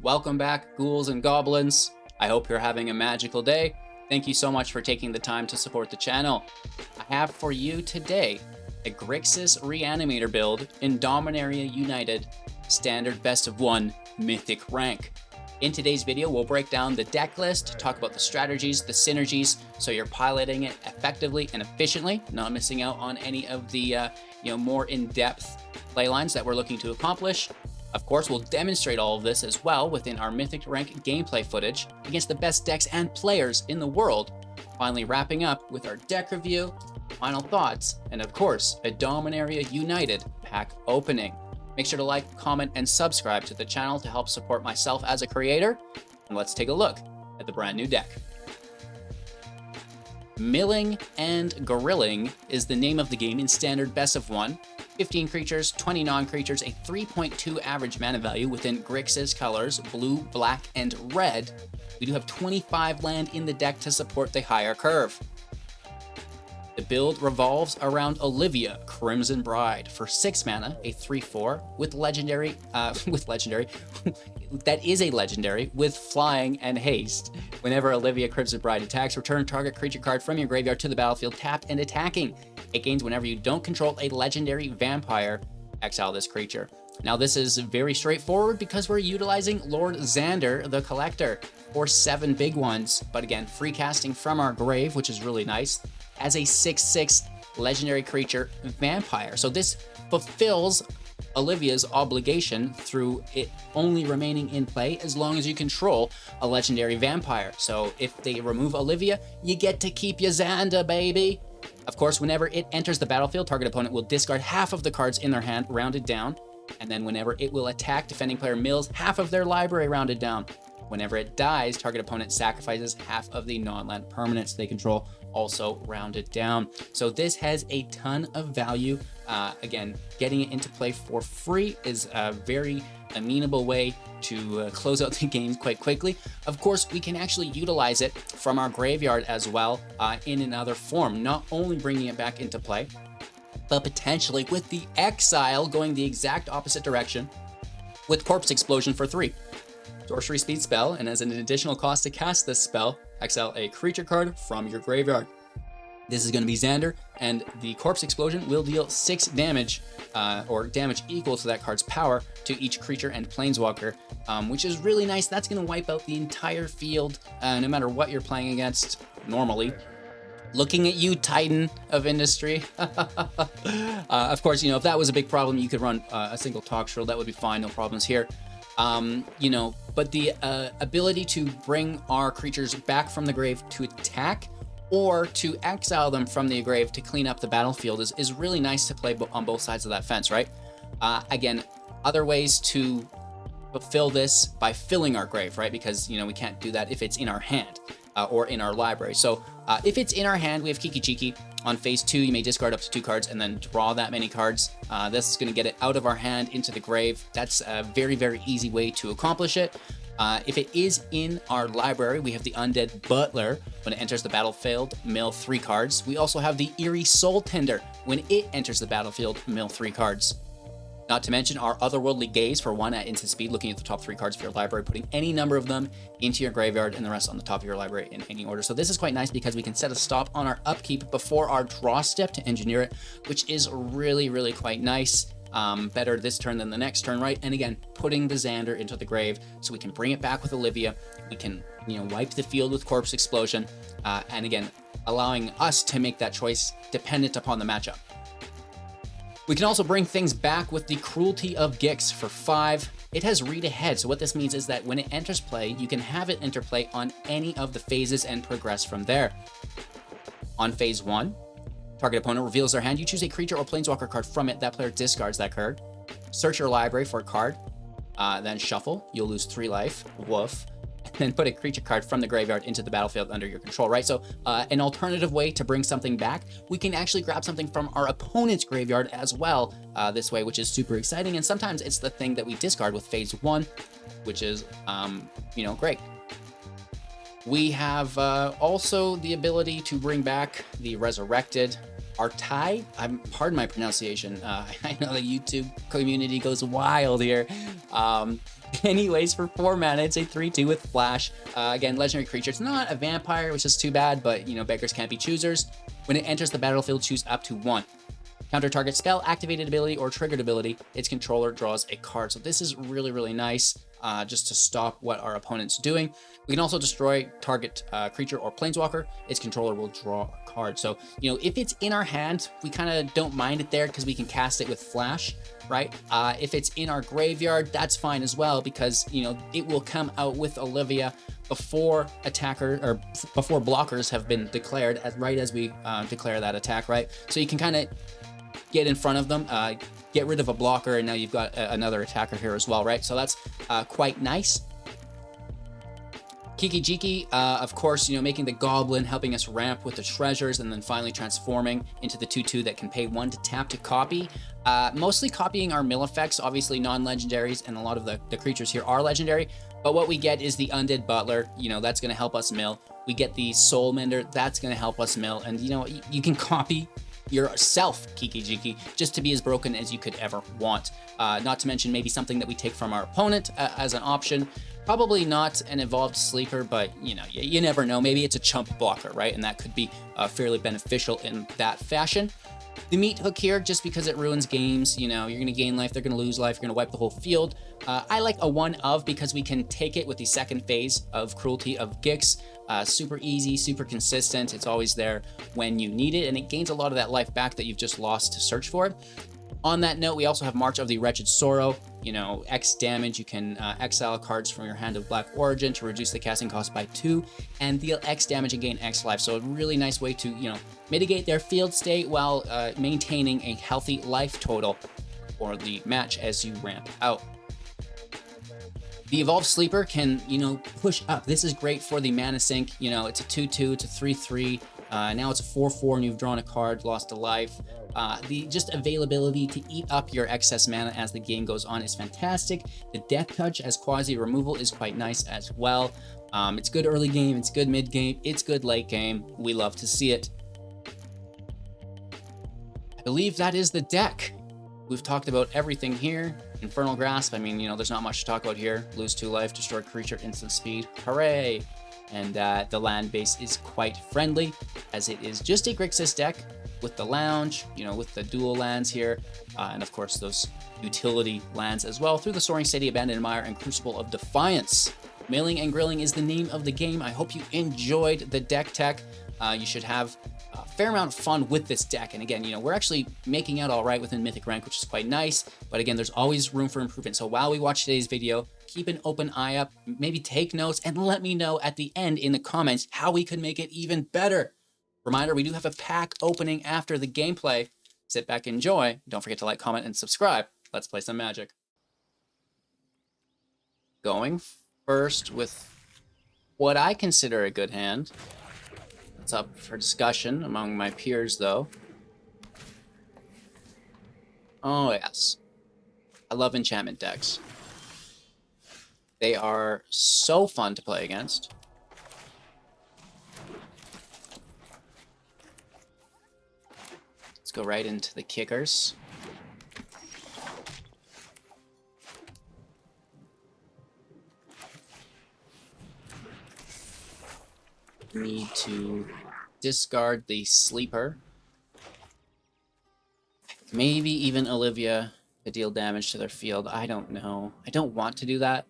Welcome back, ghouls and goblins. I hope you're having a magical day. Thank you so much for taking the time to support the channel. I have for you today a Grixis Reanimator build in Dominaria United, standard best of 1 Mythic rank. In today's video, we'll break down the deck list, talk about the strategies, the synergies, so you're piloting it effectively and efficiently, not missing out on any of the more in-depth playlines that we're looking to accomplish. Of course, we'll demonstrate all of this as well within our Mythic rank gameplay footage against the best decks and players in the world. Finally wrapping up with our deck review, final thoughts, and of course, a Dominaria United pack opening. Make sure to like, comment, and subscribe to the channel to help support myself as a creator. And let's take a look at the brand new deck. Milling and Gorilling is the name of the game in standard best of 1. 15 creatures, 20 non-creatures, a 3.2 average mana value within Grixis colors, blue, black, and red. We do have 25 land in the deck to support the higher curve. The build revolves around Olivia, Crimson Bride, for 6 mana, a 3/4, with legendary, that is a legendary, with flying and haste. Whenever Olivia Crimson Bride attacks, return target creature card from your graveyard to the battlefield, tapped and attacking. It gains whenever you don't control a legendary vampire. Exile this creature. Now this is very straightforward because we're utilizing Lord Xander the Collector for 7 big ones, but again, free casting from our grave, which is really nice, as a 6/6 legendary creature vampire. So this fulfills Olivia's obligation through it only remaining in play as long as you control a legendary vampire. So if they remove Olivia, you get to keep your Xander, baby. Of course, whenever it enters the battlefield, target opponent will discard half of the cards in their hand, rounded down. And then whenever it will attack, defending player mills half of their library, rounded down. Whenever it dies, target opponent sacrifices half of the non-land permanents they control, also rounded down. So this has a ton of value. Again, getting it into play for free is a very amenable way to close out the game quite quickly. Of course, we can actually utilize it from our graveyard as well in another form, not only bringing it back into play, but potentially with the exile going the exact opposite direction with Corpse Explosion for 3. Sorcery speed spell, and as an additional cost to cast this spell, exile a creature card from your graveyard. This is going to be Xander, and the Corpse Explosion will deal 6 damage, or damage equal to that card's power, to each creature and planeswalker, which is really nice. That's going to wipe out the entire field, no matter what you're playing against normally. Looking at you, Titan of Industry. Of course, if that was a big problem, you could run a single Talk Shrill. That would be fine, no problems here. But the ability to bring our creatures back from the grave to attack or to exile them from the grave to clean up the battlefield is really nice to play on both sides of that fence, right? Again, other ways to fulfill this by filling our grave, right? Because, we can't do that if it's in our hand or in our library. So if it's in our hand, we have Kiki Chiki. On phase 2, you may discard up to 2 cards and then draw that many cards. This is going to get it out of our hand into the grave. That's a very, very easy way to accomplish it. If it is in our library, we have the Undead Butler. When it enters the battlefield, mill 3 cards. We also have the Eerie Soul Tender. When it enters the battlefield, mill 3 cards. Not to mention our Otherworldly Gaze for 1 at instant speed, looking at the top 3 cards of your library, putting any number of them into your graveyard and the rest on the top of your library in any order. So this is quite nice because we can set a stop on our upkeep before our draw step to engineer it, which is really, really quite nice. Better this turn than the next turn, right? And again, putting the Xander into the grave so we can bring it back with Olivia. We can, wipe the field with Corpse Explosion. And again, allowing us to make that choice dependent upon the matchup. We can also bring things back with the Cruelty of Gix for 5. It has read ahead, so what this means is that when it enters play, you can have it enter play on any of the phases and progress from there. On phase 1, target opponent reveals their hand. You choose a creature or planeswalker card from it. That player discards that card. Search your library for a card, then shuffle. You'll lose 3 life. Woof. And then put a creature card from the graveyard into the battlefield under your control, right? So an alternative way to bring something back, we can actually grab something from our opponent's graveyard as well this way, which is super exciting. And sometimes it's the thing that we discard with phase 1, which is, great. We have also the ability to bring back the Resurrected Artai. Pardon my pronunciation. I know the YouTube community goes wild here. Anyways, for 4 mana, it's a 3/2 with flash. Again, legendary creature. It's not a vampire, which is too bad, but you know, beggars can't be choosers. When it enters the battlefield, choose up to 1. Counter target spell, activated ability, or triggered ability, its controller draws a card. So this is really, really nice, just to stop what our opponent's doing. We can also destroy target creature or planeswalker. Its controller will draw a card. So, you know, if it's in our hand, we kind of don't mind it there because we can cast it with flash, right? If it's in our graveyard, that's fine as well because, you know, it will come out with Olivia before attacker or before blockers have been declared, right as we declare that attack, right? So you can kind of get in front of them, get rid of a blocker, and now you've got another attacker here as well, right? So that's quite nice. Kiki Jiki, of course, you know, making the goblin, helping us ramp with the treasures, and then finally transforming into the 2/2 that can pay 1 to tap to copy. Mostly copying our mill effects, obviously non-legendaries, and a lot of the creatures here are legendary, but what we get is the Undead Butler, you know, that's going to help us mill. We get the Soul Mender, that's going to help us mill, and you know, you can copy yourself, Kiki Jiki, just to be as broken as you could ever want. Not to mention maybe something that we take from our opponent as an option. Probably not an evolved sleeper, but you know, you never know. Maybe it's a chump blocker, right? And that could be fairly beneficial in that fashion. The meat hook here, just because it ruins games, you know, you're going to gain life, they're going to lose life, you're going to wipe the whole field. I like a 1 of because we can take it with the second phase of Cruelty of Gix. Super easy, super consistent. It's always there when you need it, and it gains a lot of that life back that you've just lost to search for. On that note, we also have March of the Wretched Sorrow. You know, X damage, you can exile cards from your Hand of Black Origin to reduce the casting cost by 2 and deal X damage and gain X life. So a really nice way to, you know, mitigate their field state while maintaining a healthy life total for the match as you ramp out. The Evolved Sleeper can, you know, push up. This is great for the mana sink. You know, it's a 2/2, it's a 3/3. Now it's a 4/4 and you've drawn a card, lost a life. The just availability to eat up your excess mana as the game goes on is fantastic. The Death Touch as quasi removal is quite nice as well. It's good early game, it's good mid game, it's good late game. We love to see it. I believe that is the deck. We've talked about everything here. Infernal Grasp, I mean, you know, there's not much to talk about here. Lose 2 life, destroy creature, instant speed. Hooray! And the land base is quite friendly, as it is just a Grixis deck with the lounge, you know, with the dual lands here, and of course those utility lands as well through the Soaring City, Abandoned Mire, and Crucible of Defiance. Milling and grilling is the name of the game. I hope you enjoyed the deck tech. You should have a fair amount of fun with this deck. And again, you know, we're actually making out all right within Mythic rank, which is quite nice. But again, there's always room for improvement. So while we watch today's video, keep an open eye up, maybe take notes, and let me know at the end in the comments how we could make it even better. Reminder, we do have a pack opening after the gameplay. Sit back, enjoy. Don't forget to like, comment, and subscribe. Let's play some Magic. Going first with what I consider a good hand. It's up for discussion among my peers, though. Oh, yes. I love enchantment decks. They are so fun to play against. Let's go right into the kickers. Need to discard the sleeper. Maybe even Olivia to deal damage to their field. I don't know. I don't want to do that.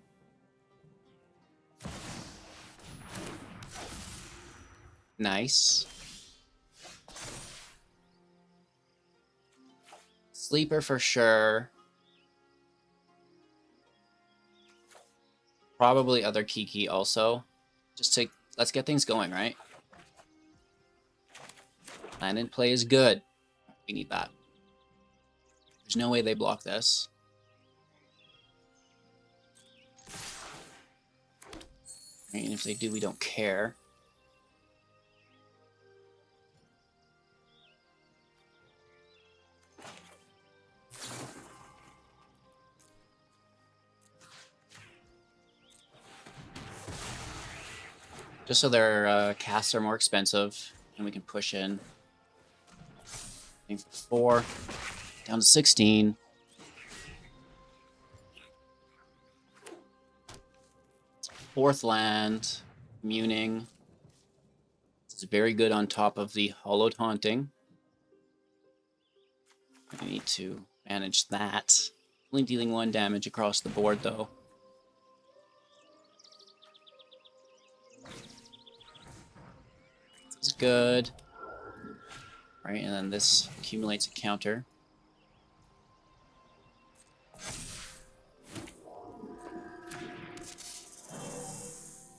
Nice. Sleeper for sure. Probably other Kiki also. Just to, let's get things going, right? Land in play is good. We need that. There's no way they block this. And if they do, we don't care. Just so their casts are more expensive, and we can push in. Aim for 4, down to 16. 4th land, Muning. This is very good on top of the Hollow Taunting. I need to manage that. Only dealing 1 damage across the board, though. This is good. Right, and then this accumulates a counter.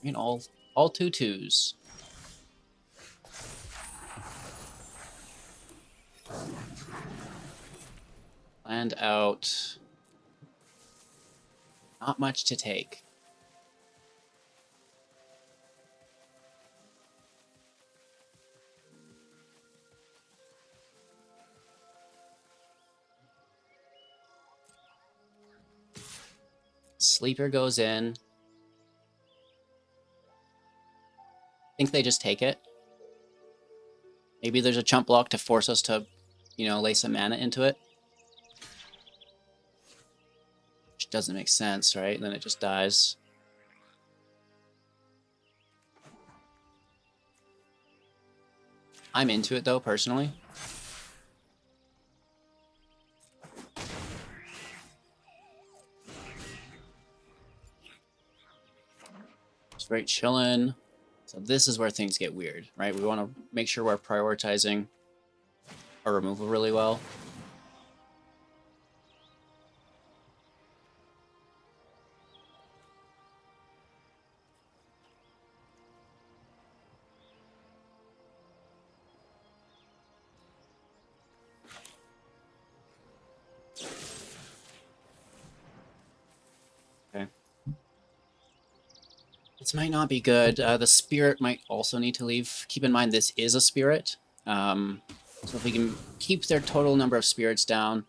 And all 2/2s. Land out. Not much to take. Sleeper goes in. Think they just take it. Maybe there's a chump block to force us to, you know, lay some mana into it. Which doesn't make sense, right? Then it just dies. I'm into it, though, personally. Just right chillin'. So this is where things get weird, right? We want to make sure we're prioritizing our removal really well. Okay. This might not be good. The spirit might also need to leave. Keep in mind this is a spirit. So if we can keep their total number of spirits down,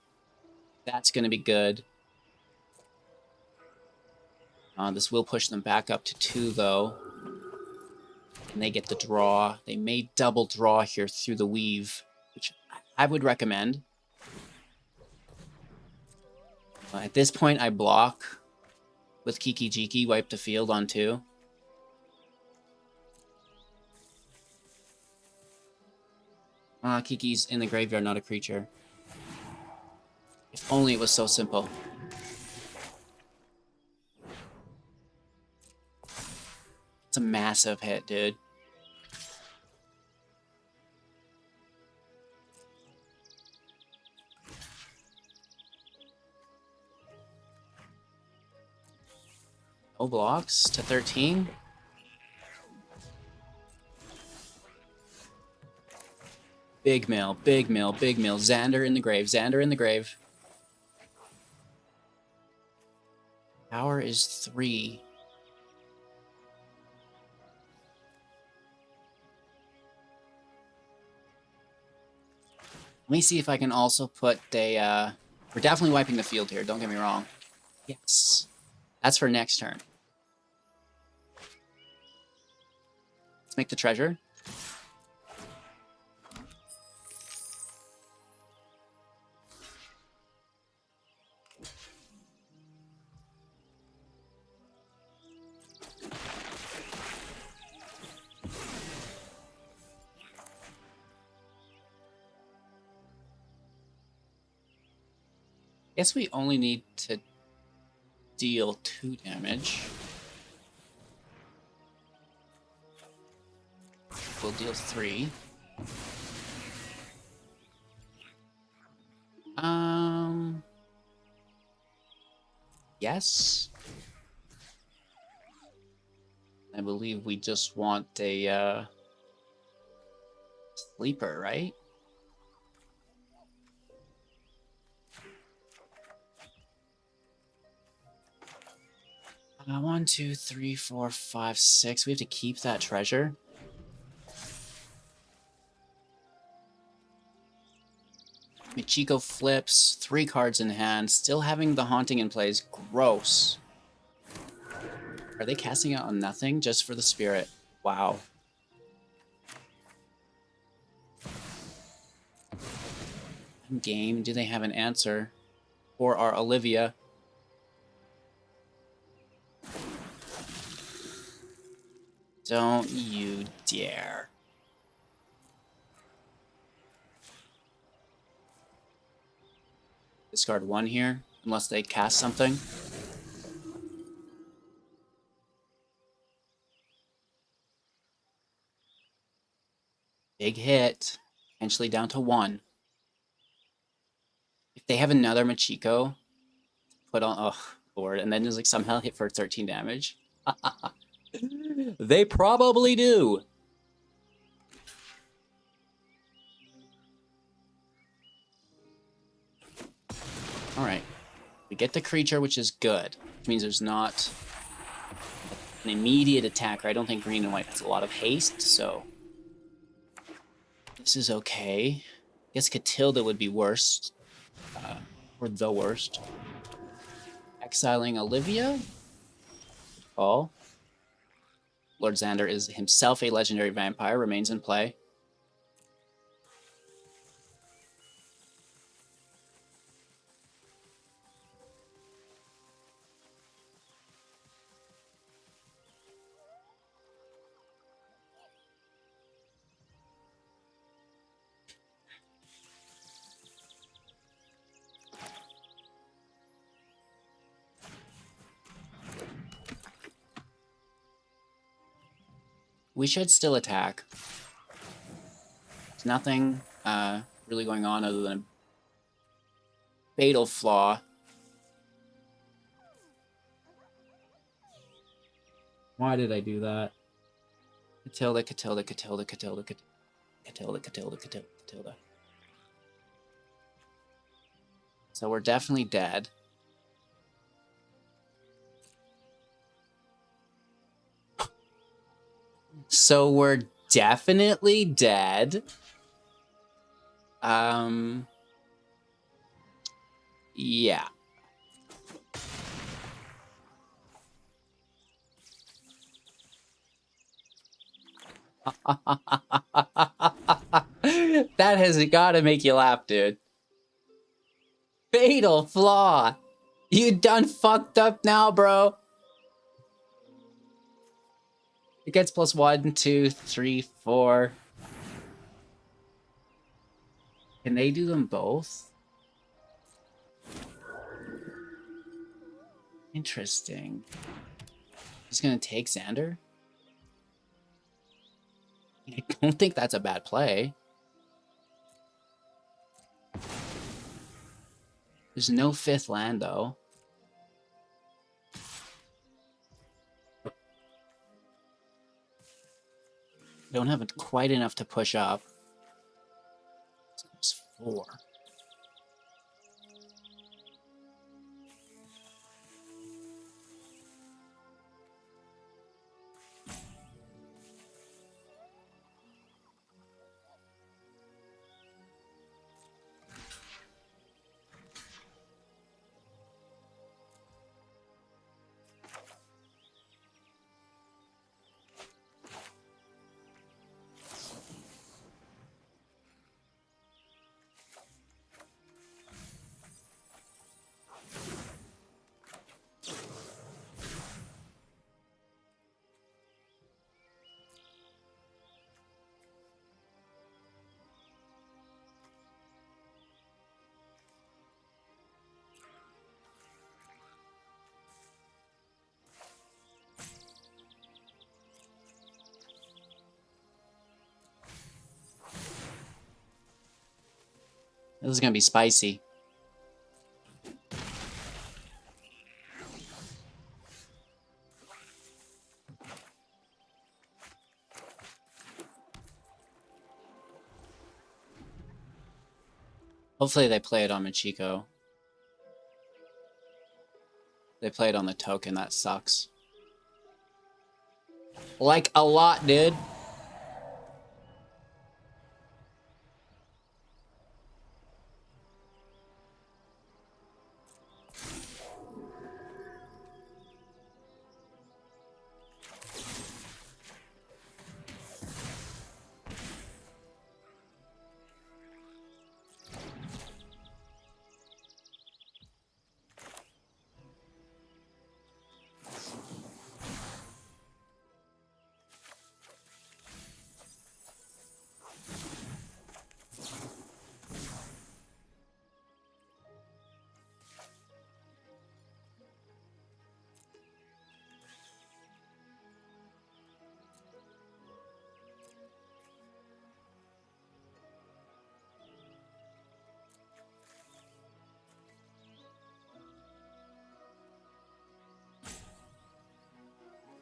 that's going to be good. This will push them back up to 2, though. And they get the draw. They may double draw here through the weave, which I would recommend. At this point, I block with Kiki Jiki, wipe the field on 2. Kiki's in the graveyard, not a creature. If only it was so simple. It's a massive hit, dude. No blocks to 13. Big mill, big mill, big mill. Xander in the grave, Xander in the grave. Power is 3. Let me see if I can also put a... We're definitely wiping the field here, don't get me wrong. Yes. That's for next turn. Let's make the treasure. Guess we only need to deal 2 damage. We'll deal 3. Yes. I believe we just want a sleeper, right? One, 2, 3, 4, 5, 6. We have to keep that treasure. Michiko flips, 3 cards in hand, still having the Haunting in play is gross. Are they casting out on nothing just for the spirit? Wow. Game, do they have an answer for our Olivia? Don't you dare. Discard 1 here, unless they cast something. Big hit. Potentially down to 1. If they have another Machiko, put on board, and then just like somehow hit for 13 damage. They probably do. All right. We get the creature, which is good. Which means there's not an immediate attacker. I don't think green and white has a lot of haste, so this is okay. I guess Catilda would be worse. Or the worst. Exiling Olivia. Call. Lord Xander is himself a legendary vampire, remains in play. We should still attack. There's nothing really going on other than a fatal flaw. Why did I do that? Catilda, Catilda, Catilda, Catilda, Catilda, Catilda, Catilda, Catilda. So we're definitely dead. So we're definitely dead. Yeah. That has got to make you laugh, dude. Fatal flaw. You done fucked up now, bro. It gets +1, 2, 3, 4. Can they do them both? Interesting. He's gonna take Xander? I don't think that's a bad play. There's no 5th land, though. Don't have quite enough to push up. It's 4. This is gonna be spicy. Hopefully they play it on Machiko. They play it on the token, that sucks. Like a lot, dude.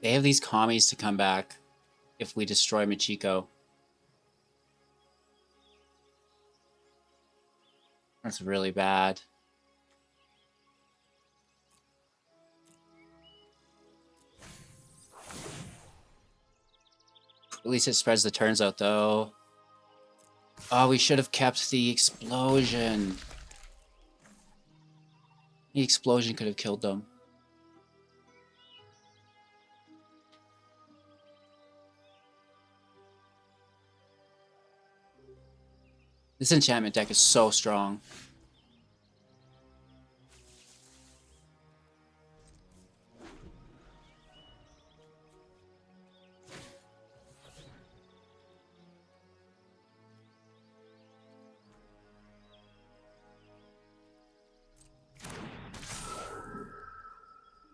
They have these commies to come back if we destroy Machiko. That's really bad. At least it spreads the turns out, though. Oh, we should have kept the explosion. The explosion could have killed them. This enchantment deck is so strong.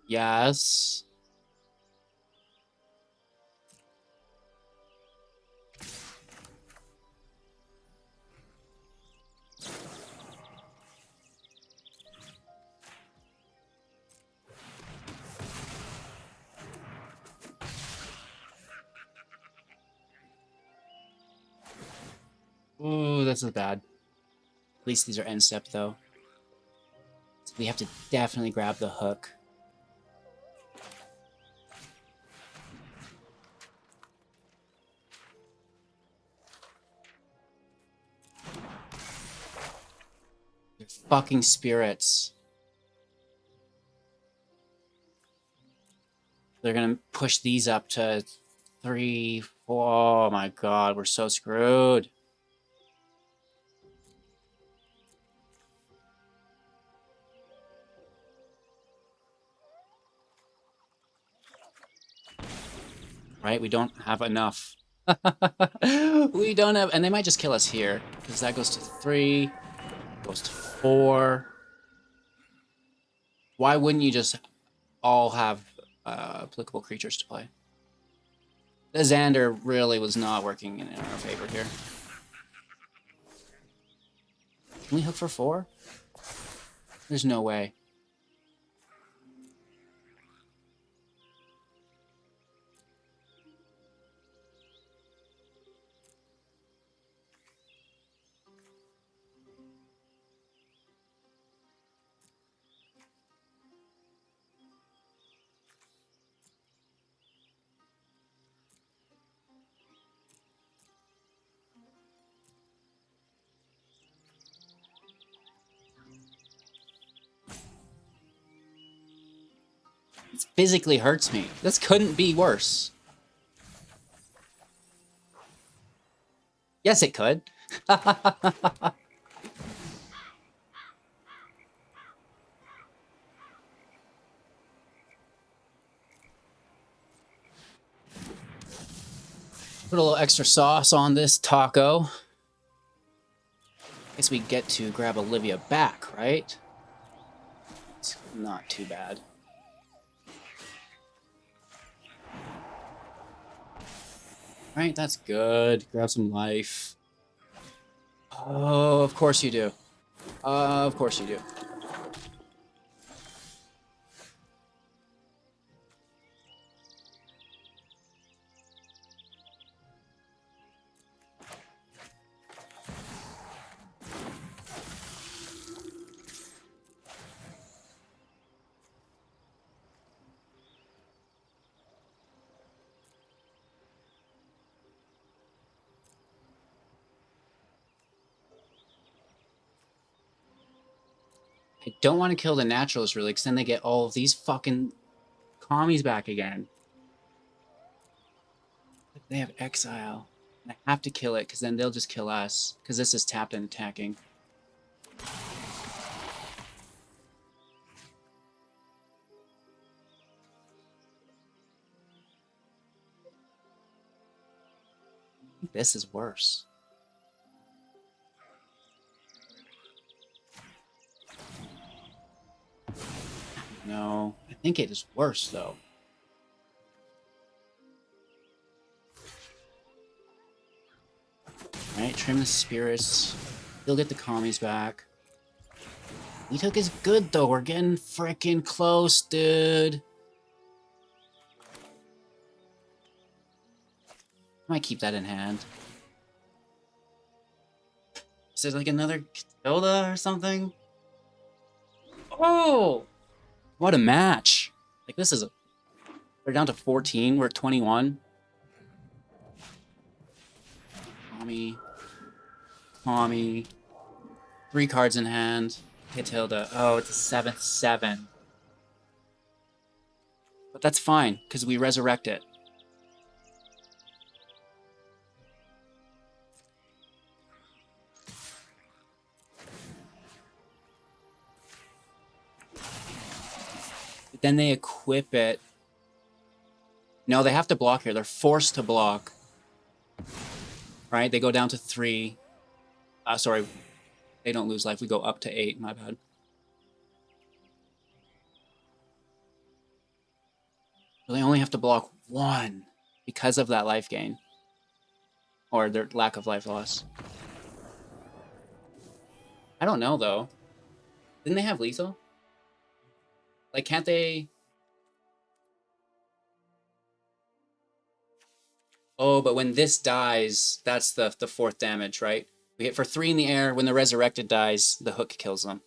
Yes. Ooh, this is bad. At least these are end step, though. So we have to definitely grab the hook. They're fucking spirits. They're gonna push these up to 3, 4. Oh my god, we're so screwed. Right? We don't have enough. We don't have... And they might just kill us here. Because that goes to 3. Goes to 4. Why wouldn't you just all have applicable creatures to play? The Xander really was not working in our favor here. Can we hook for 4? There's no way. It physically hurts me. This couldn't be worse. Yes, it could. Put a little extra sauce on this taco. Guess we get to grab Olivia back, right? It's not too bad. Right, that's good. Grab some life. Oh, of course you do. Of course you do. I don't want to kill the naturals, really, because then they get all of these fucking commies back again. They have exile. And I have to kill it, because then they'll just kill us, because this is tapped and attacking. I think this is worse. No, I think it is worse, though. Alright, trim the spirits. He'll get the commies back. Mythic is good, though. We're getting freaking close, dude. might keep that in hand. Is there like another Hilda or something? Oh! What a match. Like, this is a... We're down to 14. We're at 21. Tommy. 3 cards in hand. Hit Hilda. Oh, it's a 7/7. But that's fine, because we resurrect it. But then they equip it. No, they have to block here. They're forced to block. Right? They go down to 3. Sorry. They don't lose life. We go up to 8. My bad. So they only have to block 1 because of that life gain. Or their lack of life loss. I don't know, though. Didn't they have lethal? Like, can't they... Oh, but when this dies, that's the 4th damage, right? We hit for 3 in the air. When the resurrected dies, the hook kills them.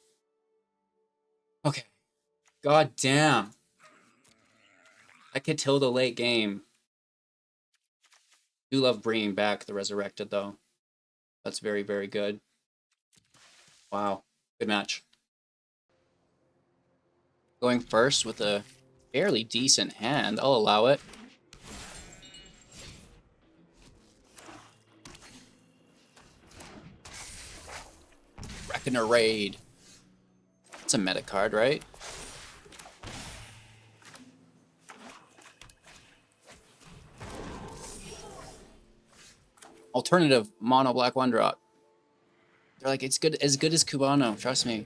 Okay. God damn. I could till the late game. Do love bringing back the resurrected, though. That's very, very good. Wow. Good match. Going first with a fairly decent hand. I'll allow it. Reckoner Raid. It's a meta card, right? Alternative mono black 1-drop. They're like, it's good as Cubano, trust me.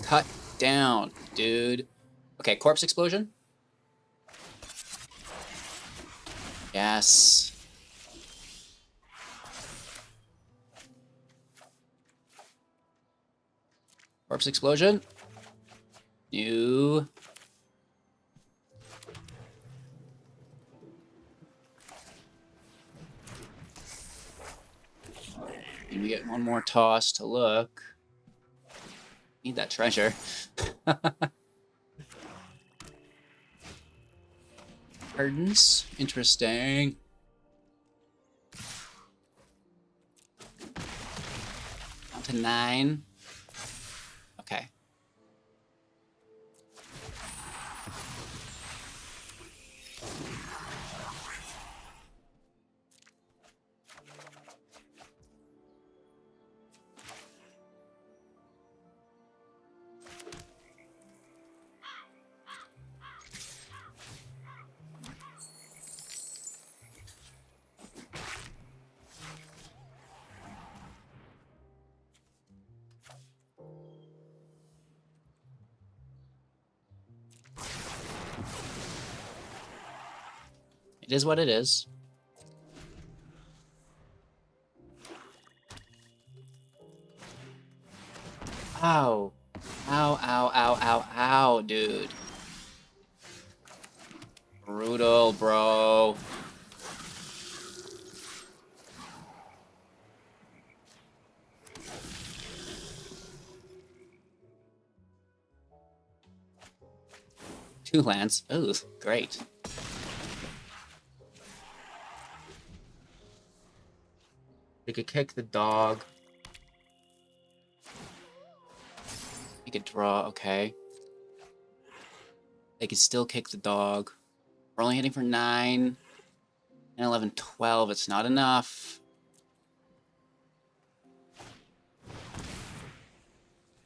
Cut down, dude. Okay, Corpse Explosion. Yes. Corpse Explosion. New. And we get one more toss to look. Need that treasure. Gardens. Interesting. Down to 9. Okay. It is what it is. Ow. Ow, ow, ow, ow, ow, dude. Brutal, bro. Two lands. Ooh, great. They could kick the dog. They could draw, okay. They could still kick the dog. We're only hitting for 9. 10, 11, 12. It's not enough.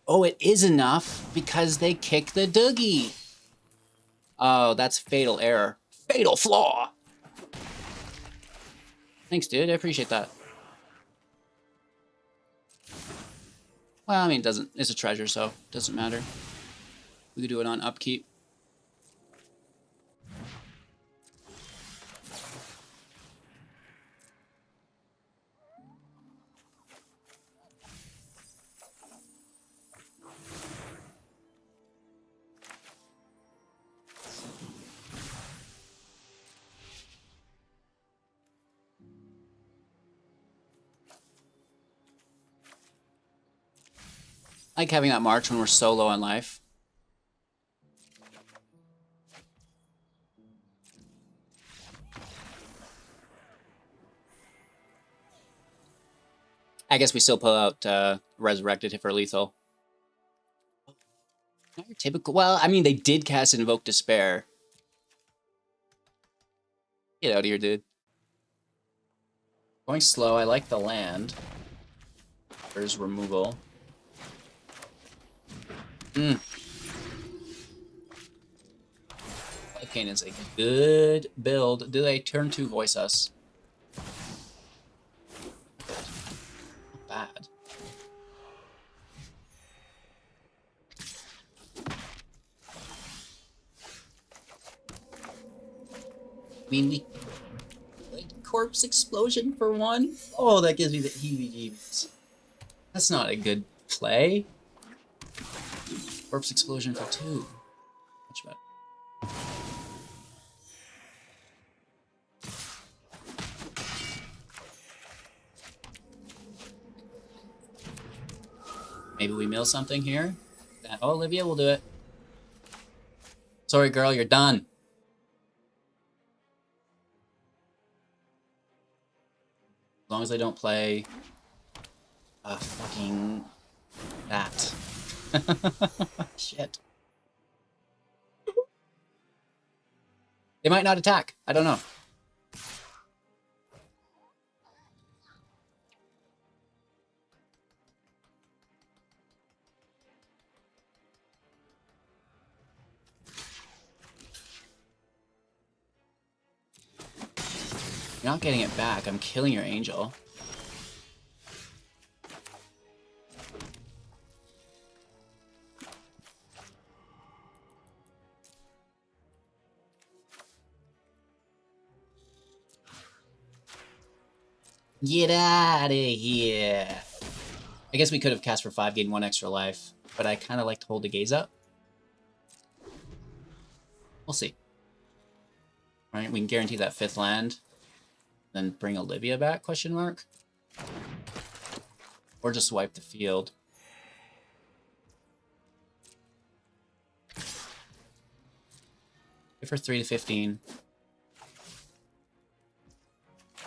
Oh, it is enough because they kick the doogie. Oh, that's fatal error. Fatal flaw. Thanks, dude. I appreciate that. Well, I mean, it doesn't. It's a treasure, so it doesn't matter. We could do it on upkeep. I like having that march when we're so low on life. I guess we still pull out Resurrected if we're lethal. Not your typical. Well, I mean, they did cast Invoke Despair. Get out of here, dude. Going slow. I like the land. There's removal. Arcane is a good build. Do they turn 2 voice us? Not bad. I mean, we like Corpse Explosion for 1? Oh, that gives me the heebie-jeebies. That's not a good play. Corpse Explosion for 2. Much better. Maybe we mill something here. Oh, Olivia will do it. Sorry, girl, you're done. As long as they don't play fucking that. Shit. They might not attack. I don't know. You're not getting it back. I'm killing your angel. Get out of here. I guess we could have cast for 5, gained 1 extra life, but I kind of like to hold the gaze up. We'll see. All right, we can guarantee that 5th land. Then bring Olivia back, question mark? Or just wipe the field. Give her 3 to 15.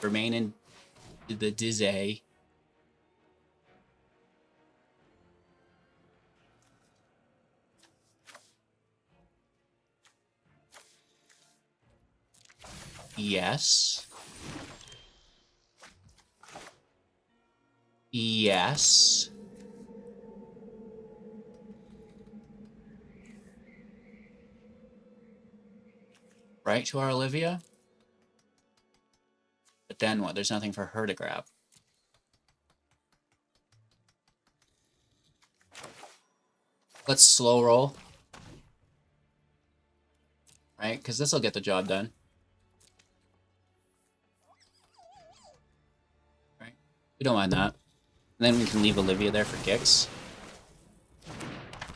Remain in the dizzy. Yes. Yes. Right to our Olivia? But then what? There's nothing for her to grab. Let's slow roll. Right? Because this will get the job done. Right? We don't mind that. And then we can leave Olivia there for kicks.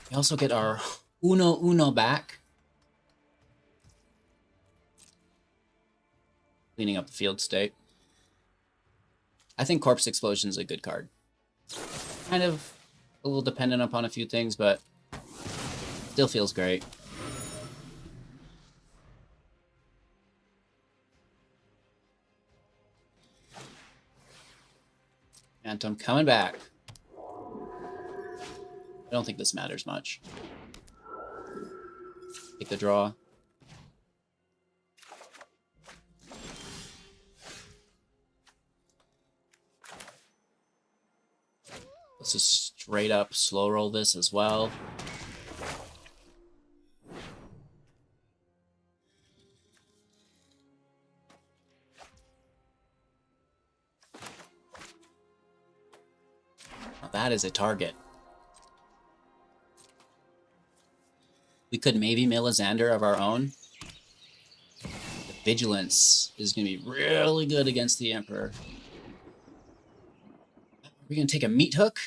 We also get our Uno back. Cleaning up the field state. I think Corpse Explosion is a good card. Kind of a little dependent upon a few things, but still feels great. Phantom coming back. I don't think this matters much. Take the draw. Let's just straight up slow roll this as well. Now that is a target. We could maybe mill a Xander of our own. The Vigilance is going to be really good against the Emperor. We're going to take a Meat Hook,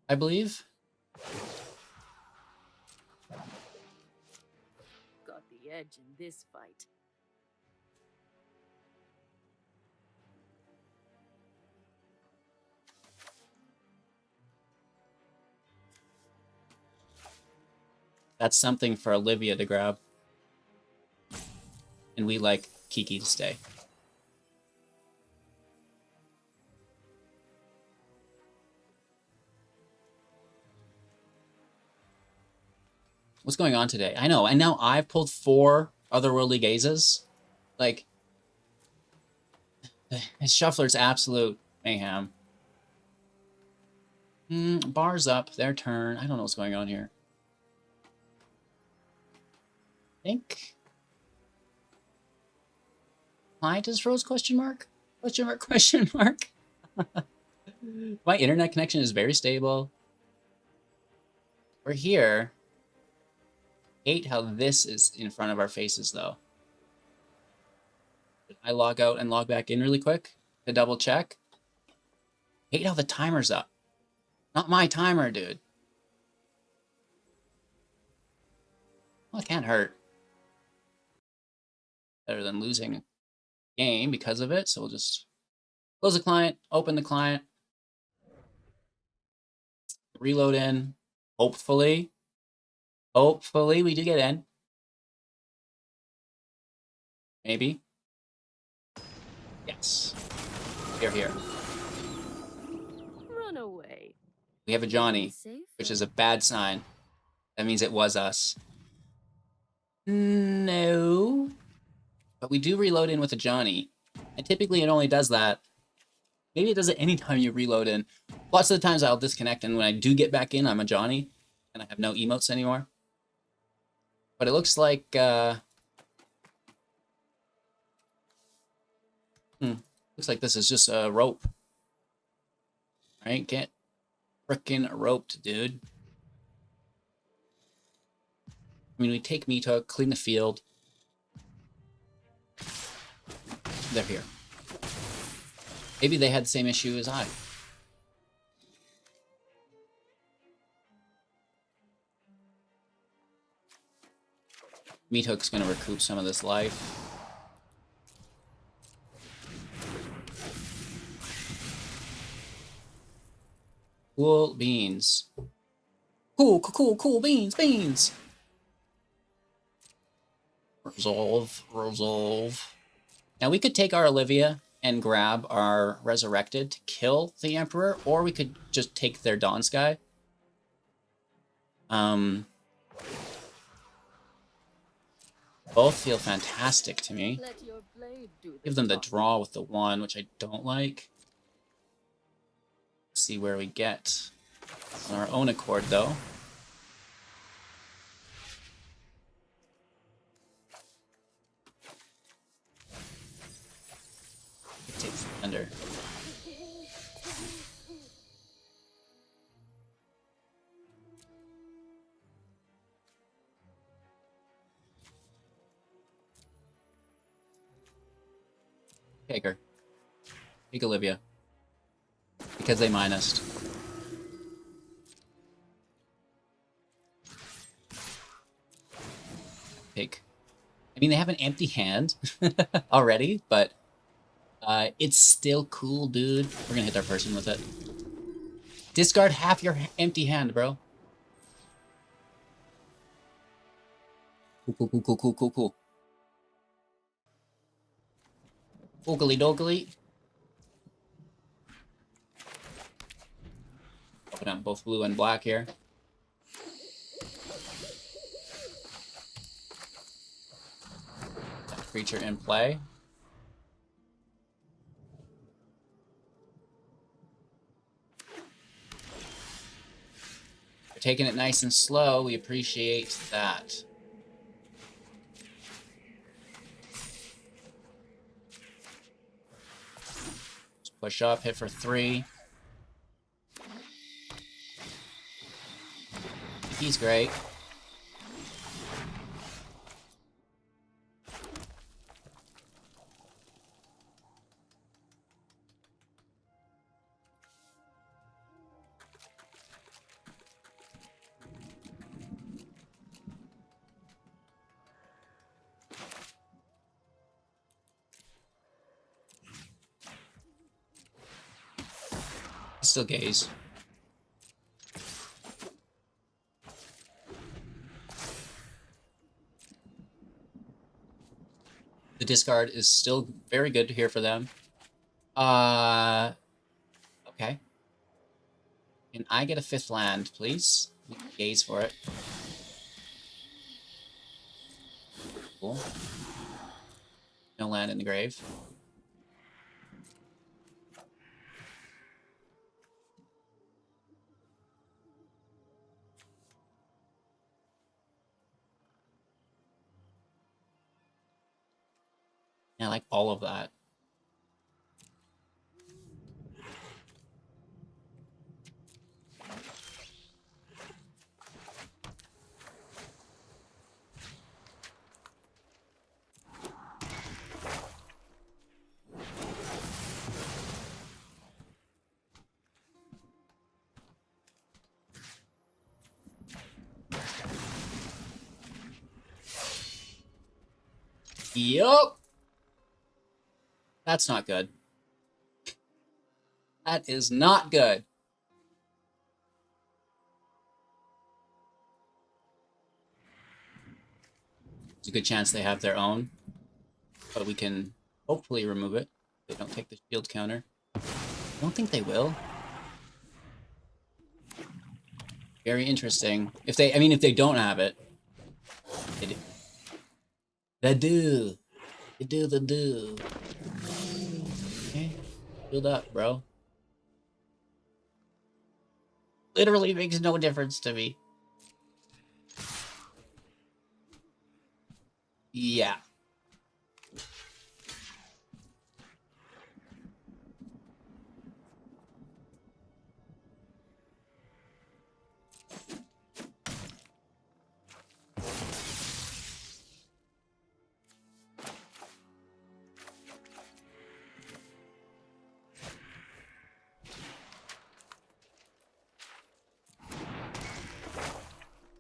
I believe. Got the edge in this fight. That's something for Olivia to grab. And we like Kiki to stay. What's going on today? I know, and now I've pulled 4 otherworldly gazes. Like, his shuffler's absolute mayhem. Bars up, their turn. I don't know what's going on here. I think client is froze? Question mark? Question mark? Question mark? My internet connection is very stable. We're here. Hate how this is in front of our faces, though. Did I log out and log back in really quick to double check? Hate how the timer's up. Not my timer, dude. Well, it can't hurt. Better than losing a game because of it, so we'll just close the client, open the client, reload in. Hopefully we do get in. Maybe. Yes. We're here. Run away. We have a Johnny, which is a bad sign. That means it was us. No. But we do reload in with a Johnny. And typically it only does that. Maybe it does it anytime you reload in. Lots of the times I'll disconnect, and when I do get back in, I'm a Johnny. And I have no emotes anymore. But it looks like... looks like this is just a rope. Alright, get frickin' roped, dude. I mean, we take Mythic, clean the field. They're here. Maybe they had the same issue as I. Mythic's gonna recoup some of this life. Cool beans. Cool beans. Resolve. Now we could take our Olivia and grab our Resurrected to kill the Emperor, or we could just take their Dawn Sky. Both feel fantastic to me. Let your blade do the Give them the talking. draw with the 1, which I don't like. See where we get on our own accord, though. It takes the thunder. Take her. Take Olivia. Because they minused. Take. I mean, they have an empty hand already, but it's still cool, dude. We're gonna hit our person with it. Discard half your empty hand, bro. Cool. Oogly doogly. Open up both blue and black here. That creature in play. We're taking it nice and slow. We appreciate that. Just push up, hit for 3. He's great. Still gaze. The discard is still very good here for them. Okay. Can I get a 5th land, please? Gaze for it. Cool. No land in the grave. Yeah, I like all of that. Yup. That's not good. That is not good. There's a good chance they have their own, but we can hopefully remove it. They don't take the shield counter. I don't think they will. Very interesting. If they, I mean, if they don't have it, they do. They do. They do. They do. Okay, shield up, bro. Literally makes no difference to me. Yeah.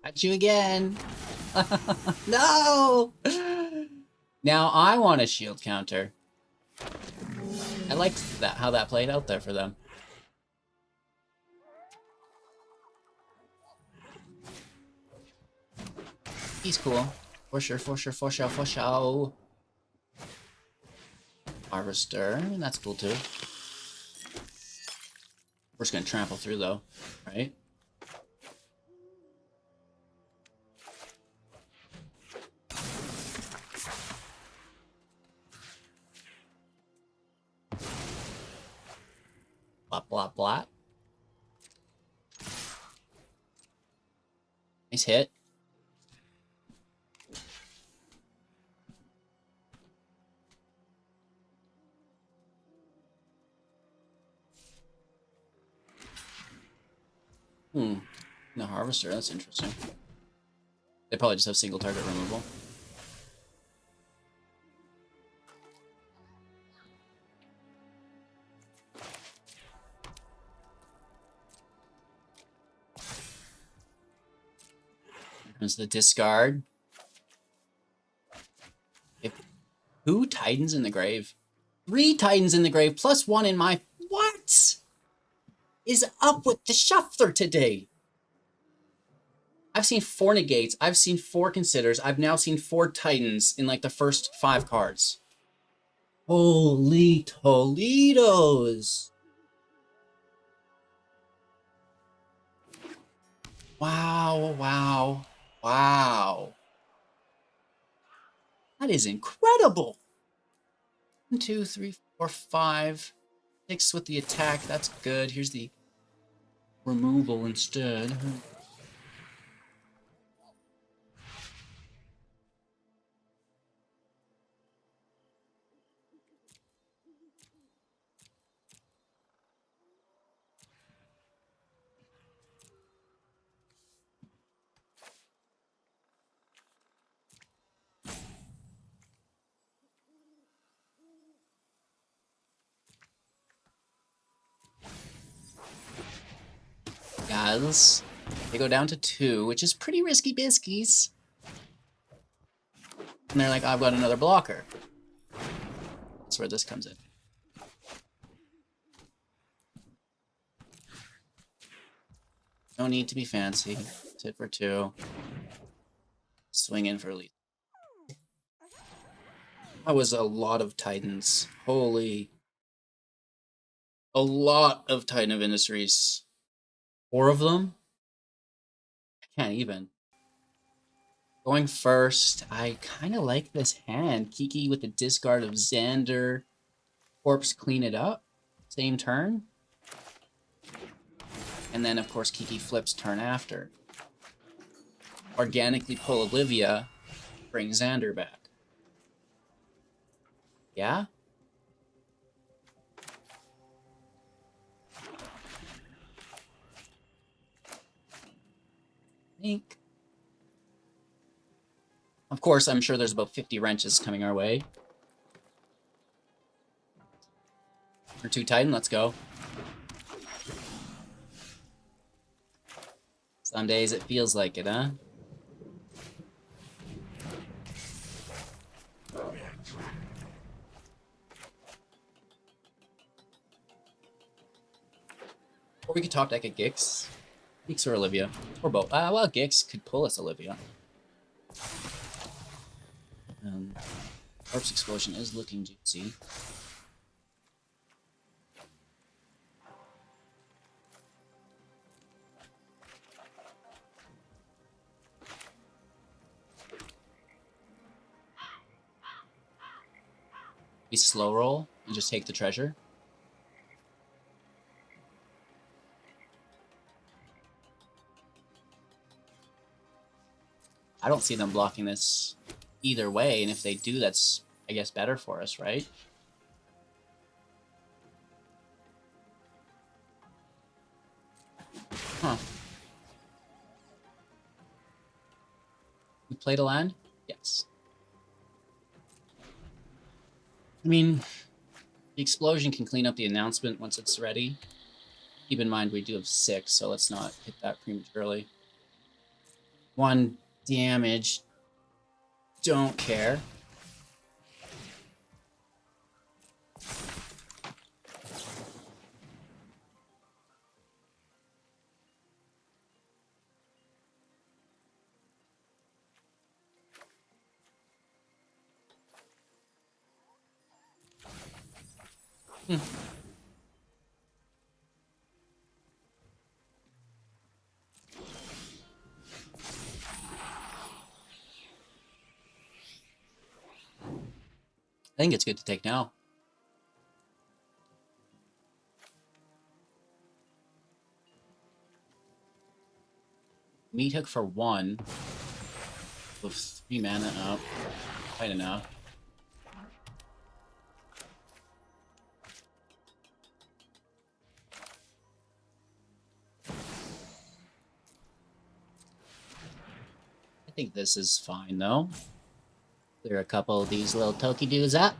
Got you again. No! Now I want a shield counter. I liked that, how that played out there for them. He's cool. For sure, for sure, for sure, for sure. Harvester, that's cool too. We're just gonna trample through though, right? Blop, blop, blop. Nice hit. No Harvester, that's interesting. They probably just have single target removal. Here comes the discard. Yep. 2 Titans in the grave. 3 Titans in the grave, plus 1 in my... What is up with the shuffler today? I've seen 4 negates. I've seen 4 considers. I've now seen 4 Titans in like the first 5 cards. Holy Toledos. Wow, wow, wow. That is incredible. 1, 2, 3, 4, 5, 6 with the attack. That's good. Here's the removal instead. Guys, they go down to 2, which is pretty risky biscuits. And they're like, I've got another blocker. That's where this comes in. No need to be fancy. Sit for 2. Swing in for lead. That was a lot of Titans. Holy. A lot of Titan of Industries. 4 of them? I can't even. Going first, I kind of like this hand. Kiki with the discard of Xander. Corpse clean it up. Same turn. And then, of course, Kiki flips turn after. Organically pull Olivia. Bring Xander back. Yeah? Think. Of course, I'm sure there's about 50 wrenches coming our way. For 2 Titan, let's go. Some days it feels like it, huh? Or we could top deck a Gix. Gix or Olivia. Or both. Well, Gix could pull us Olivia. Corpse Explosion is looking juicy. We slow roll and just take the treasure. I don't see them blocking this either way, and if they do, that's, I guess, better for us, right? Huh. We played a land? Yes. I mean, the explosion can clean up the announcement once it's ready. Keep in mind we do have 6, so let's not hit that prematurely. 1 damage. Don't care. I think it's good to take now. Mythic for 1. With 3 mana up. Quite enough. I think this is fine, though. Clear a couple of these little Toki dudes up.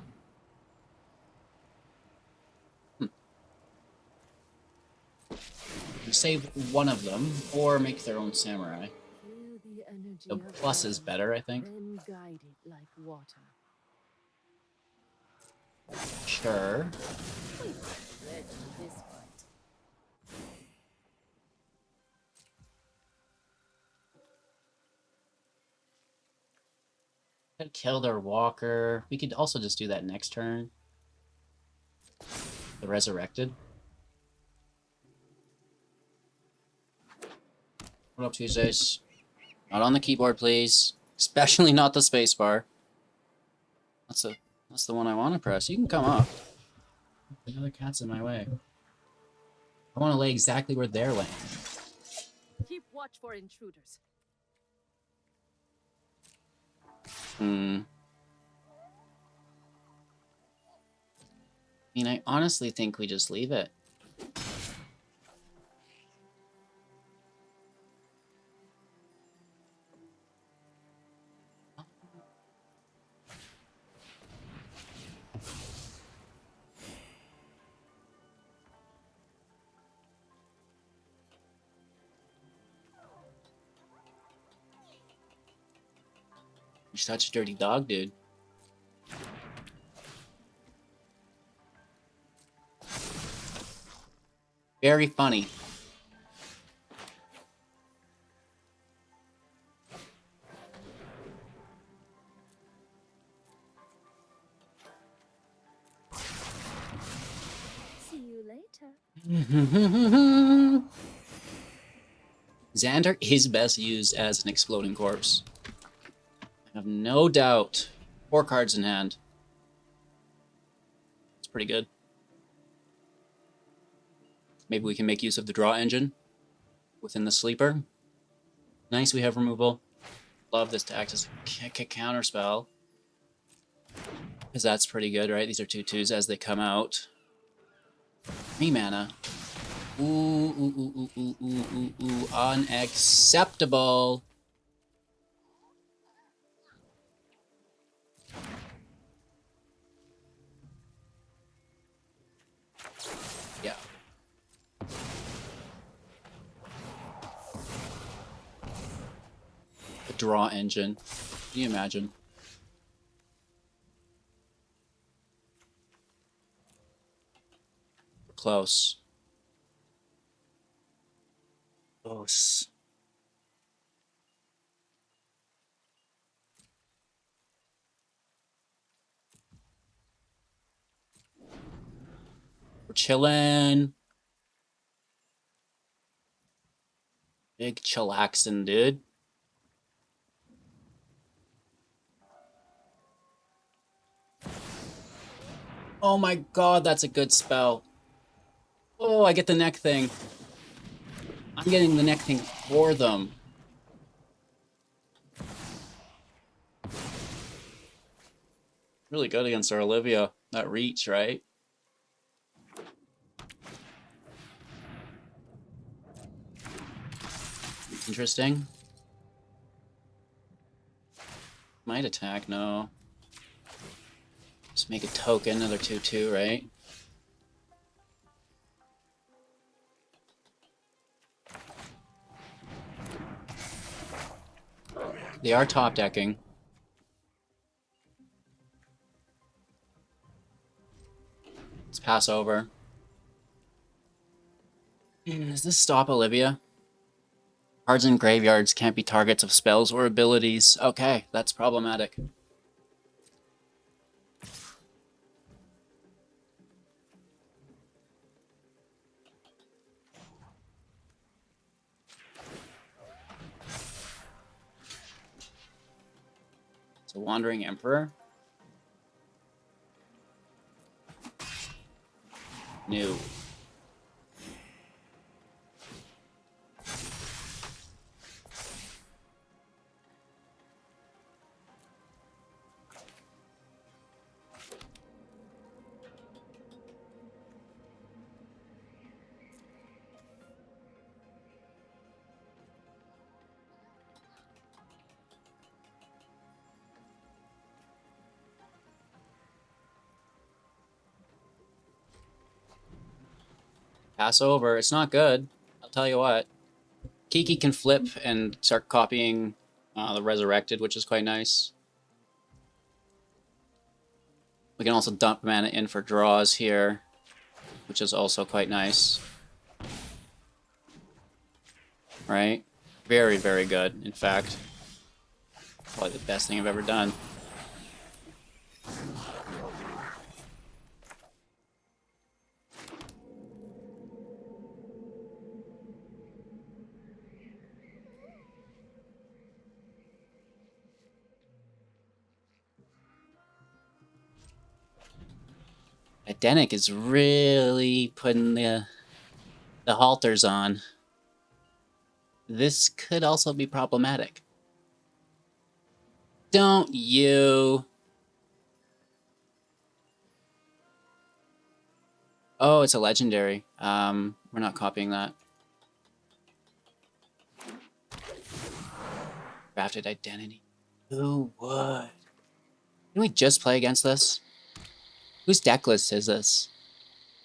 Save one of them, or make their own samurai. The plus is better, I think. Then guide it like water. Sure. Ready for this fight. Could kill their walker. We could also just do that next turn. The resurrected. What up, Tuesdays? Not on the keyboard, please. Especially not the spacebar. That's the one I want to press. You can come up. Another cat's in my way. I want to lay exactly where they're laying. Keep watch for intruders. I mean, I honestly think we just leave it. You're such a dirty dog, dude. Very funny. Xander is best used as an exploding corpse. I have no doubt. 4 cards in hand. It's pretty good. Maybe we can make use of the draw engine within the sleeper. Nice, we have removal. Love this to act as a counter spell. Because that's pretty good, right? These are 2/2s as they come out. 3 mana. Ooh. Unacceptable. Yeah. The draw engine. Can you imagine? Close. Close. We're chilling. Big chillaxin', dude. Oh my god, that's a good spell. Oh, I get the neck thing. I'm getting the neck thing for them. Really good against our Olivia. That reach, right? Interesting. Might attack, no. Just make a token, another 2/2, right? They are top decking. Let's pass over. Does this stop Olivia? Cards in graveyards can't be targets of spells or abilities. Okay, that's problematic. So Wandering Emperor. New. Pass over. It's not good. I'll tell you what. Kiki can flip and start copying the Resurrected, which is quite nice. We can also dump mana in for draws here, which is also quite nice. Right? Very, very good, in fact. Probably the best thing I've ever done. Adenic is really putting the halters on. This could also be problematic. Don't you? Oh, it's a legendary. We're not copying that. Crafted identity. Who would? Can we just play against this? Whose deck list is this?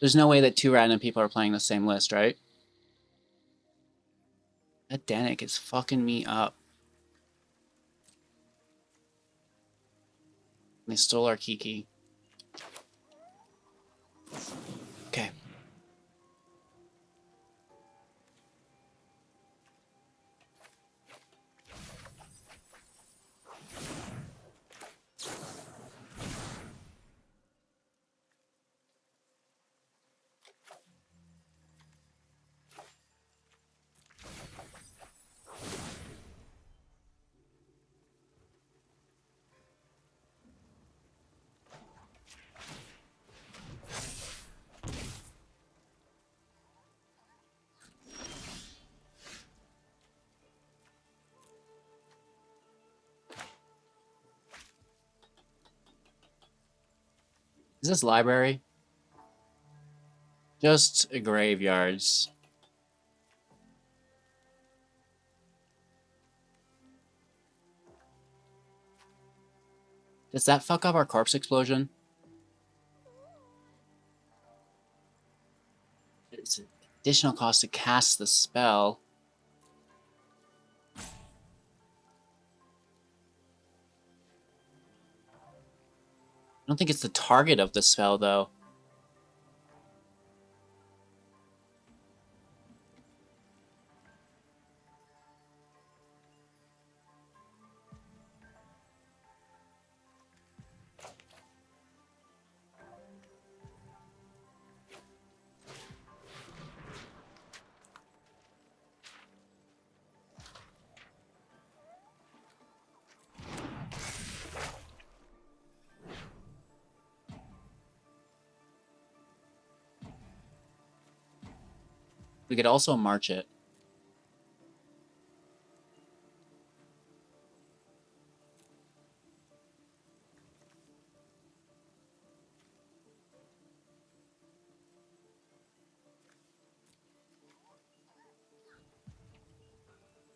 There's no way that 2 random people are playing the same list, right? That Danik is fucking me up. They stole our Kiki. Okay. Is this library? Just graveyards. Does that fuck up our corpse explosion? It's an additional cost to cast the spell. I don't think it's the target of the spell, though. We could also march it.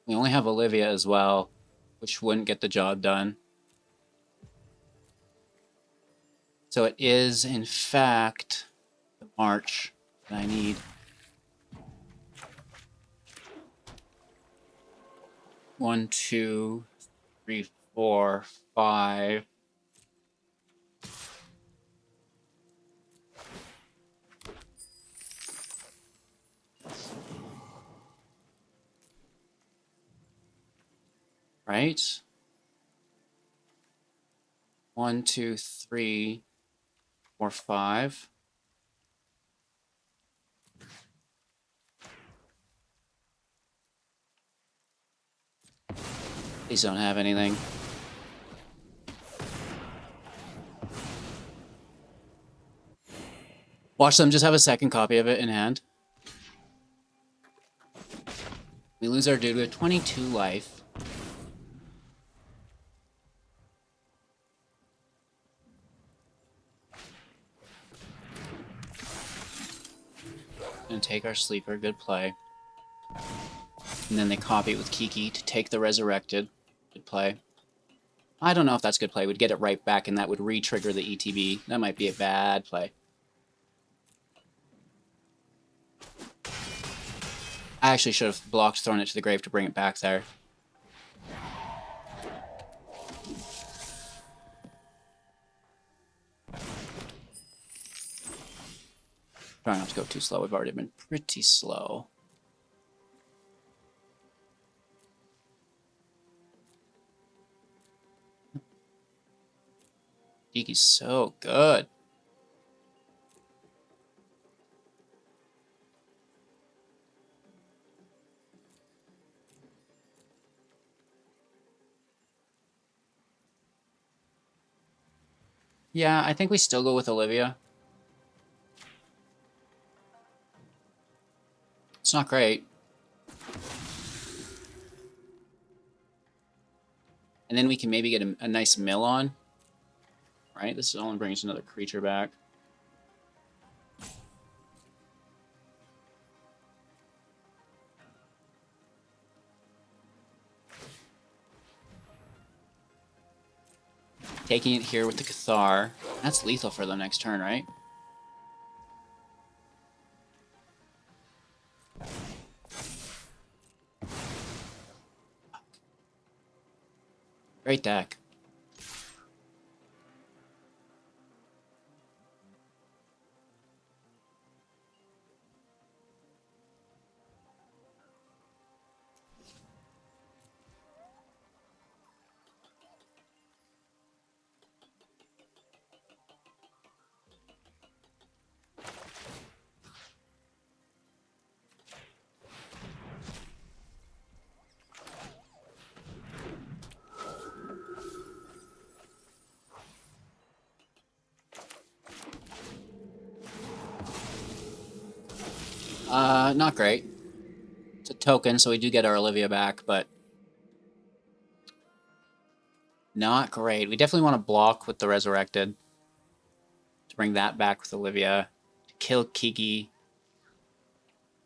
We only have Olivia as well, which wouldn't get the job done. So it is, in fact, the march that I need. 1, 2, 3, 4, 5. Right? 1, 2, 3, 4, 5. These don't have anything. Watch them just have a second copy of it in hand. We lose our dude with 22 life. And take our sleeper, good play. And then they copy it with Kiki to take the resurrected. Good play. I don't know if that's good play. We'd get it right back and that would re-trigger the ETB. That might be a bad play. I actually should have blocked, thrown it to the grave to bring it back there. Try not to go too slow. We've already been pretty slow. Kiki's so good. Yeah, I think we still go with Olivia. It's not great. And then we can maybe get a nice mill on. Right? This only brings another creature back. Taking it here with the Cathar. That's lethal for the next turn, right? Great deck. Not great. It's a token, so we do get our Olivia back, but not great. We definitely want to block with the Resurrected to bring that back with Olivia, to kill Kiki.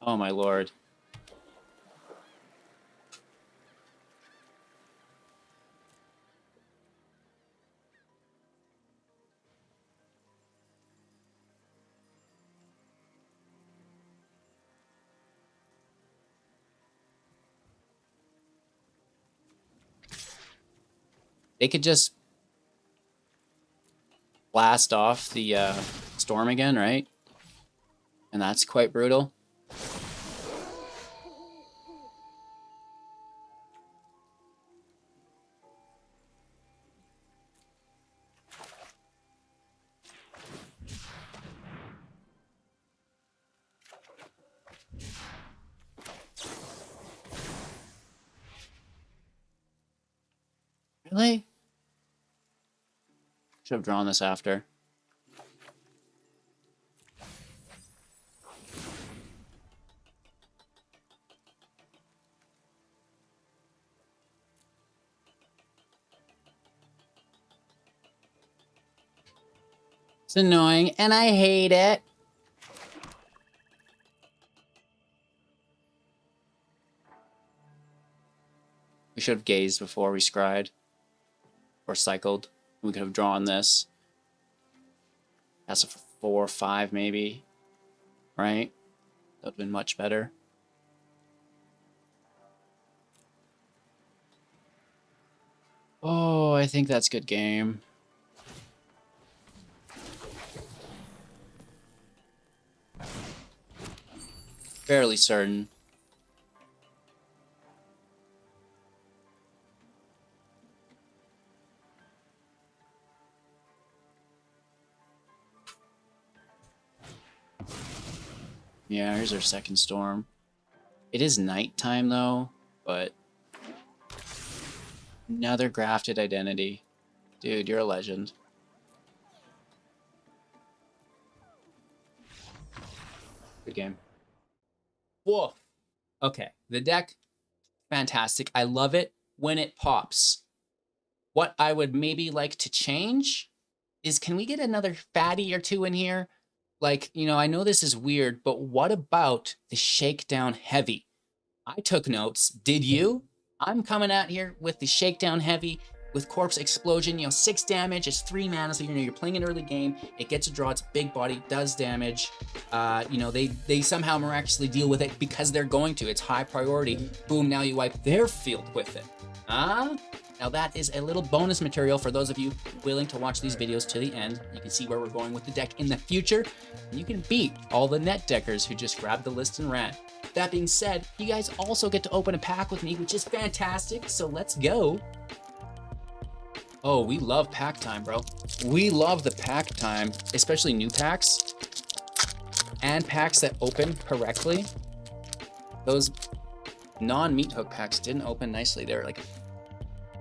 Oh my lord. They could just blast off the storm again, right? And that's quite brutal. Really? Should have drawn this after. It's annoying, and I hate it. We should have gazed before we scried. Or cycled. We could have drawn this. That's a 4 or 5 maybe. Right? That would have been much better. Oh, I think that's good game. Fairly certain. Yeah, here's our second storm. It is nighttime though, but another grafted identity. Dude, you're a legend. Good game. Whoa. Okay, the deck, fantastic. I love it when it pops. What I would maybe like to change is, can we get another fatty or two in here? Like, you know, I know this is weird, but what about the Shakedown Heavy? I took notes. Did you? I'm coming out here with the Shakedown Heavy with Corpse Explosion. You know, 6 damage. It's 3 mana, so you're playing an early game. It gets a draw. It's a big body. Does damage. You know, they somehow miraculously deal with it because they're going to. It's high priority. Boom, now you wipe their field with it. Now that is a little bonus material for those of you willing to watch these videos to the end. You can see where we're going with the deck in the future. And you can beat all the net deckers who just grabbed the list and ran. That being said, you guys also get to open a pack with me, which is fantastic. So let's go. Oh, we love pack time, bro. We love the pack time, especially new packs and packs that open correctly. Those non-meat hook packs didn't open nicely. They're like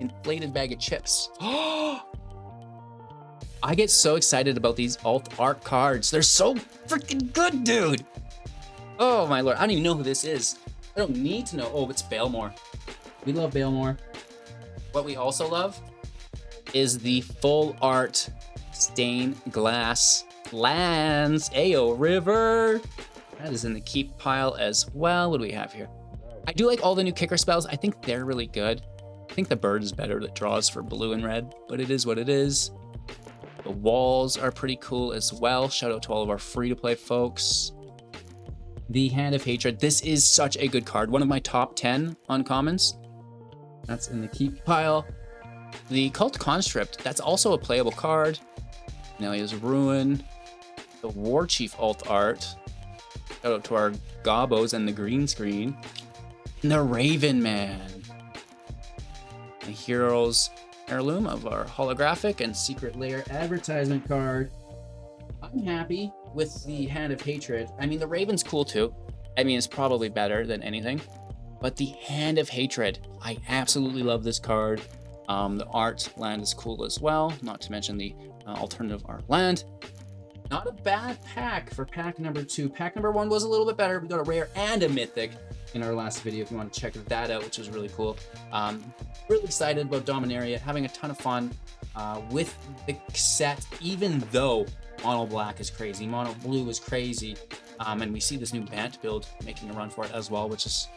inflated bag of chips. I get so excited about these alt art cards. They're so freaking good, dude. Oh my lord, I don't even know who this is. I don't need to know. Oh, it's Balemore. We love Balemore. What we also love is the full art stained glass lands. Ayo River. That is in the keep pile as well. What do we have here? I do like all the new kicker spells. I think they're really good. I think the bird is better that draws for blue and red, but it is what it is. The walls are pretty cool as well. Shout out to all of our free-to-play folks. The Hand of Hatred. This is such a good card. One of my top 10 uncommons. That's in the keep pile. The Cult Conscript. That's also a playable card. Nelia's Ruin. The War Chief alt art. Shout out to our Gobos and the green screen. And the Raven Man. The Hero's Heirloom of our holographic and Secret Lair advertisement card. I'm happy with the Hand of Hatred. I mean, the Raven's cool too. I mean, it's probably better than anything. But the Hand of Hatred, I absolutely love this card. The art land is cool as well, not to mention the alternative art land. Not a bad pack for pack number 2. Pack number 1 was a little bit better. We got a rare and a mythic in our last video if you want to check that out, which was really cool. Really excited about Dominaria, having a ton of fun with the set, even though Mono black is crazy. Mono blue is crazy. And we see this new Bant build making a run for it as well, which is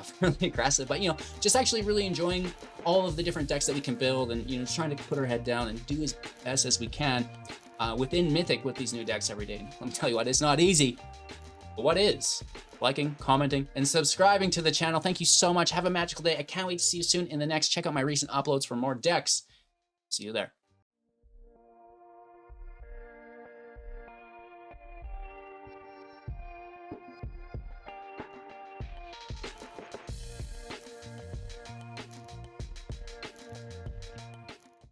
fairly aggressive. But, you know, just actually really enjoying all of the different decks that we can build and, you know, just trying to put our head down and do as best as we can within Mythic with these new decks every day. And let me tell you what, it's not easy. But what is? Liking, commenting, and subscribing to the channel. Thank you so much. Have a magical day. I can't wait to see you soon in the next. Check out my recent uploads for more decks. See you there.